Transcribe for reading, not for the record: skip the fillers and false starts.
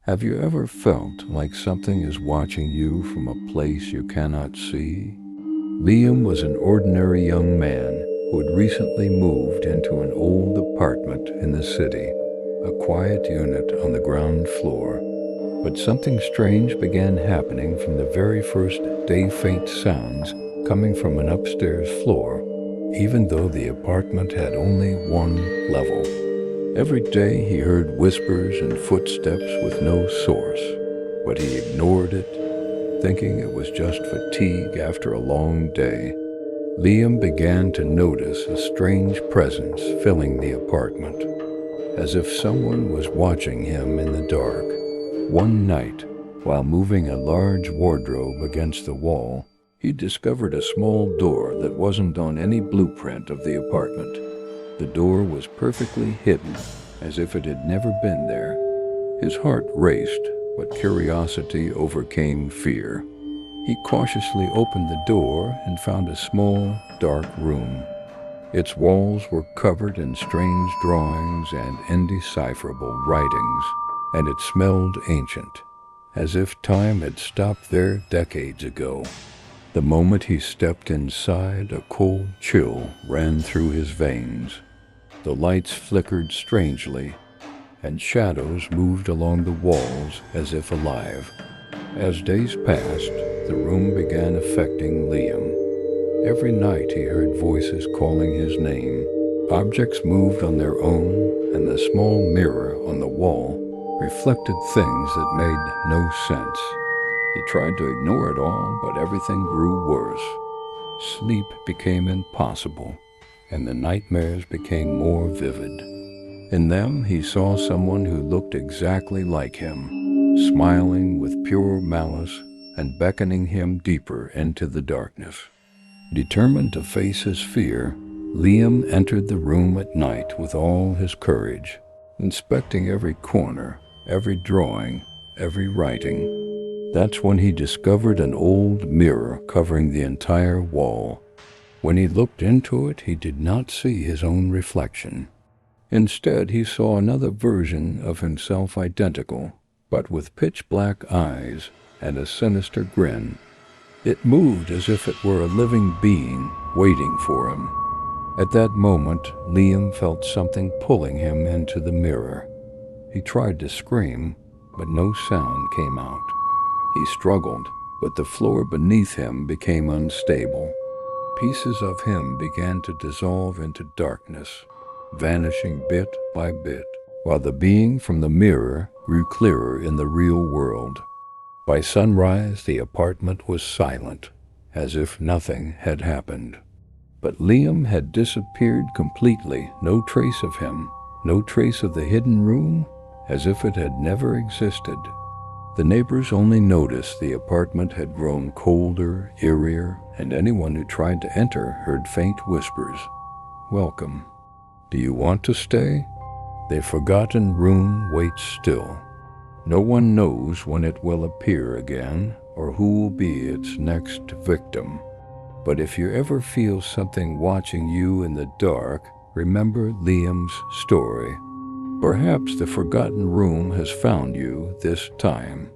Have you ever felt like something is watching you from a place you cannot see? Liam was an ordinary young man who had recently moved into an old apartment in the city, a quiet unit on the ground floor. But something strange began happening from the very first day, faint sounds coming from an upstairs floor, even though the apartment had only one level. Every day he heard whispers and footsteps with no source, but he ignored it, thinking it was just fatigue after a long day. Liam began to notice a strange presence filling the apartment, as if someone was watching him in the dark. One night, while moving a large wardrobe against the wall, he discovered a small door that wasn't on any blueprint of the apartment. The door was perfectly hidden, as if it had never been there. His heart raced, but curiosity overcame fear. He cautiously opened the door and found a small, dark room. Its walls were covered in strange drawings and indecipherable writings, and it smelled ancient, as if time had stopped there decades ago. The moment he stepped inside, a cold chill ran through his veins. The lights flickered strangely, and shadows moved along the walls as if alive. As days passed, the room began affecting Liam. Every night he heard voices calling his name. Objects moved on their own, and the small mirror on the wall reflected things that made no sense. He tried to ignore it all, but everything grew worse. Sleep became impossible, and the nightmares became more vivid. In them, he saw someone who looked exactly like him, smiling with pure malice and beckoning him deeper into the darkness. Determined to face his fear, Liam entered the room at night with all his courage, inspecting every corner, every drawing, every writing. That's when he discovered an old mirror covering the entire wall. When he looked into it, he did not see his own reflection. Instead, he saw another version of himself, identical, but with pitch-black eyes and a sinister grin. It moved as if it were a living being waiting for him. At that moment, Liam felt something pulling him into the mirror. He tried to scream, but no sound came out. He struggled, but the floor beneath him became unstable. Pieces of him began to dissolve into darkness, vanishing bit by bit, while the being from the mirror grew clearer in the real world. By sunrise, the apartment was silent, as if nothing had happened. But Liam had disappeared completely, no trace of him, no trace of the hidden room, as if it had never existed. The neighbors only noticed the apartment had grown colder, eerier, and anyone who tried to enter heard faint whispers. "Welcome. Do you want to stay?" The forgotten room waits still. No one knows when it will appear again or who will be its next victim. But if you ever feel something watching you in the dark, remember Liam's story. Perhaps the forgotten room has found you this time.